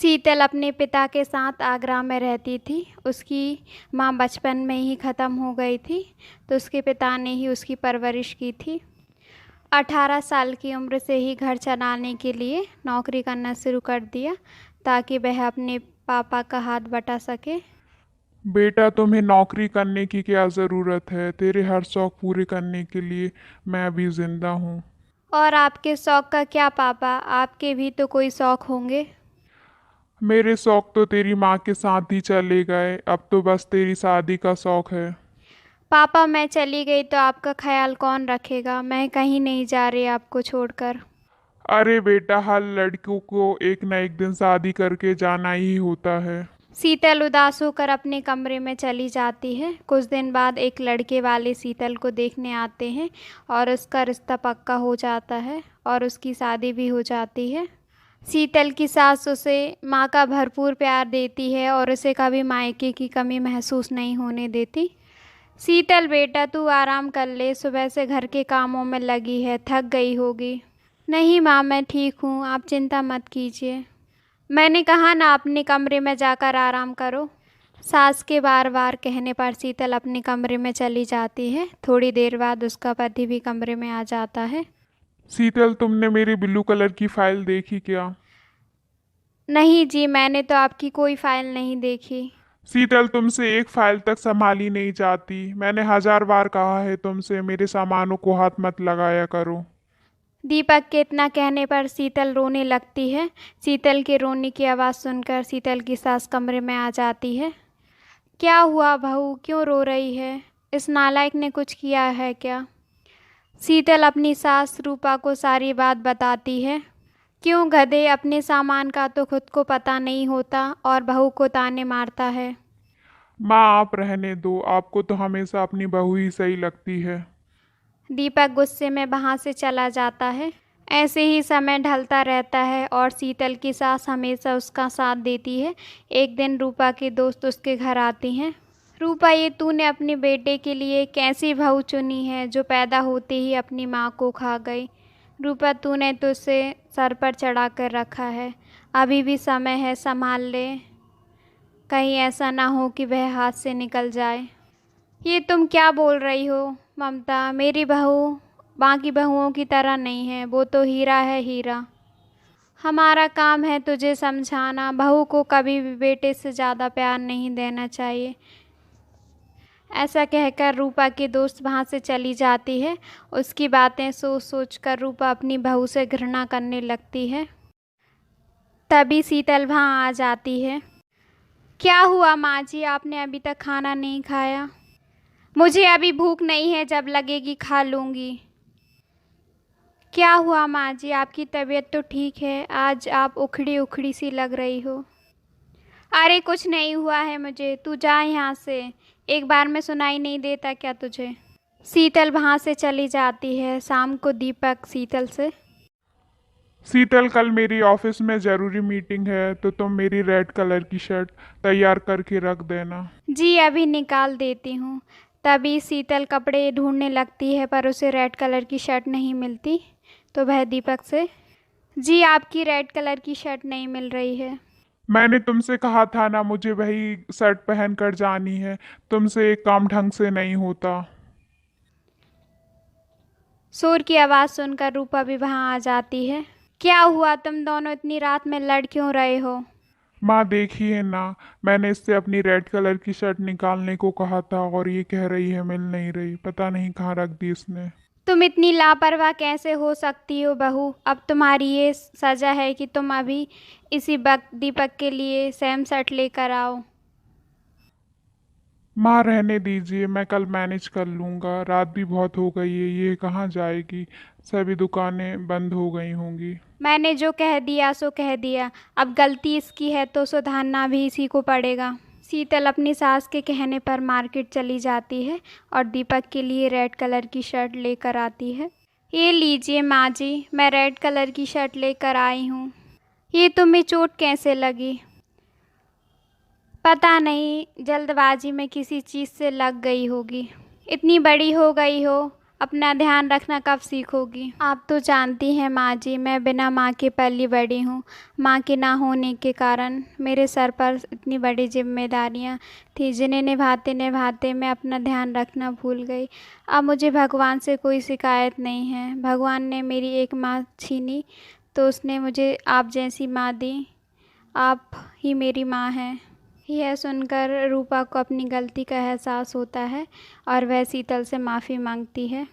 शीतल अपने पिता के साथ आगरा में रहती थी। उसकी माँ बचपन में ही ख़त्म हो गई थी, तो उसके पिता ने ही उसकी परवरिश की थी। 18 साल की उम्र से ही घर चलाने के लिए नौकरी करना शुरू कर दिया ताकि वह अपने पापा का हाथ बटा सके। बेटा, तुम्हें नौकरी करने की क्या ज़रूरत है? तेरे हर शौक पूरे करने के लिए मैं अभी जिंदा हूँ। और आपके शौक़ का क्या पापा? आपके भी तो कोई शौक़ होंगे। मेरे शौक तो तेरी माँ के साथ ही चले गए, अब तो बस तेरी शादी का शौक है। पापा, मैं चली गई तो आपका ख्याल कौन रखेगा? मैं कहीं नहीं जा रही आपको छोड़कर। अरे बेटा, हर लड़कियों को एक न एक दिन शादी करके जाना ही होता है। शीतल उदास होकर अपने कमरे में चली जाती है। कुछ दिन बाद एक लड़के वाले शीतल को देखने आते हैं और उसका रिश्ता पक्का हो जाता है और उसकी शादी भी हो जाती है। शीतल की सास उसे माँ का भरपूर प्यार देती है और उसे कभी मायके की कमी महसूस नहीं होने देती। शीतल बेटा, तू आराम कर ले, सुबह से घर के कामों में लगी है, थक गई होगी। नहीं माँ, मैं ठीक हूँ, आप चिंता मत कीजिए। मैंने कहा ना, अपने कमरे में जाकर आराम करो। सास के बार बार कहने पर शीतल अपने कमरे में चली जाती है। थोड़ी देर बाद उसका पति भी कमरे में आ जाता है। शीतल, तुमने मेरी ब्लू कलर की फाइल देखी क्या? नहीं जी, मैंने तो आपकी कोई फाइल नहीं देखी। शीतल, तुमसे एक फाइल तक संभाली नहीं जाती। मैंने 1000 बार कहा है तुमसे मेरे सामानों को हाथ मत लगाया करो। दीपक के इतना कहने पर शीतल रोने लगती है। शीतल के रोने की आवाज़ सुनकर शीतल की सास कमरे में आ जाती है। क्या हुआ बहू, क्यों रो रही है? इस नालायक ने कुछ किया है क्या? शीतल अपनी सास रूपा को सारी बात बताती है। क्यों गधे, अपने सामान का तो खुद को पता नहीं होता और बहू को ताने मारता है। माँ, आप रहने दो, आपको तो हमेशा अपनी बहू ही सही लगती है। दीपक गुस्से में वहाँ से चला जाता है। ऐसे ही समय ढलता रहता है और शीतल की सास हमेशा उसका साथ देती है। एक दिन रूपा के दोस्त उसके घर आती हैं। रूपा, ये तूने अपने बेटे के लिए कैसी बहू चुनी है जो पैदा होते ही अपनी माँ को खा गई? रूपा, तूने तो उसे सर पर चढ़ा कर रखा है, अभी भी समय है, संभाल ले, कहीं ऐसा ना हो कि वह हाथ से निकल जाए। ये तुम क्या बोल रही हो ममता? मेरी बहू बाकी बहुओं की तरह नहीं है, वो तो हीरा है, हीरा। हमारा काम है तुझे समझाना, बहू को कभी भी बेटे से ज़्यादा प्यार नहीं देना चाहिए। ऐसा कहकर रूपा की दोस्त वहाँ से चली जाती है। उसकी बातें सोच सोच कर रूपा अपनी बहू से घृणा करने लगती है। तभी शीतल वहाँ आ जाती है। क्या हुआ माँ जी, आपने अभी तक खाना नहीं खाया? मुझे अभी भूख नहीं है, जब लगेगी खा लूँगी। क्या हुआ माँ जी, आपकी तबीयत तो ठीक है, आज आप उखड़ी उखड़ी सी लग रही हो। अरे कुछ नहीं हुआ है मुझे, तू जा यहाँ से, एक बार में सुनाई नहीं देता क्या तुझे? शीतल वहाँ से चली जाती है। शाम को दीपक शीतल से, शीतल, कल मेरी ऑफिस में ज़रूरी मीटिंग है, तो तुम मेरी रेड कलर की शर्ट तैयार करके रख देना। जी अभी निकाल देती हूँ। तभी शीतल कपड़े ढूंढने लगती है पर उसे रेड कलर की शर्ट नहीं मिलती, तो वह दीपक से, जी आपकी रेड कलर की शर्ट नहीं मिल रही है। मैंने तुमसे कहा था ना, मुझे वही शर्ट पहन कर जानी है। तुमसे एक काम ढंग से नहीं होता। शोर की आवाज़ सुनकर रूपा भी वहाँ आ जाती है। क्या हुआ, तुम दोनों इतनी रात में लड़ क्यों रहे हो? माँ, देखिए ना, मैंने इससे अपनी रेड कलर की शर्ट निकालने को कहा था और ये कह रही है मिल नहीं रही, पता नहीं कहाँ रख दी इसने। तुम इतनी लापरवाह कैसे हो सकती हो बहू? अब तुम्हारी ये सज़ा है कि तुम अभी इसी वक्त दीपक के लिए सेम शर्ट लेकर आओ। माँ, रहने दीजिए, मैं कल मैनेज कर लूँगा। रात भी बहुत हो गई है, ये कहाँ जाएगी? सभी दुकानें बंद हो गई होंगी। मैंने जो कह दिया सो कह दिया, अब गलती इसकी है तो सुधारना भी इसी को पड़ेगा। शीतल अपनी सास के कहने पर मार्केट चली जाती है और दीपक के लिए रेड कलर की शर्ट लेकर आती है। ये लीजिए माँ जी, मैं रेड कलर की शर्ट लेकर आई हूँ। ये तुम्हें चोट कैसे लगी? पता नहीं, जल्दबाजी में किसी चीज़ से लग गई होगी। इतनी बड़ी हो गई हो, अपना ध्यान रखना कब सीखोगी? आप तो जानती हैं माँ जी, मैं बिना माँ के पली बड़ी हूँ। माँ के ना होने के कारण मेरे सर पर इतनी बड़ी जिम्मेदारियाँ थी, जिन्हें निभाते निभाते मैं अपना ध्यान रखना भूल गई। अब मुझे भगवान से कोई शिकायत नहीं है। भगवान ने मेरी एक माँ छीनी तो उसने मुझे आप जैसी माँ दी। आप ही मेरी माँ हैं। यह सुनकर रूपा को अपनी गलती का एहसास होता है और वह शीतल से माफ़ी मांगती है।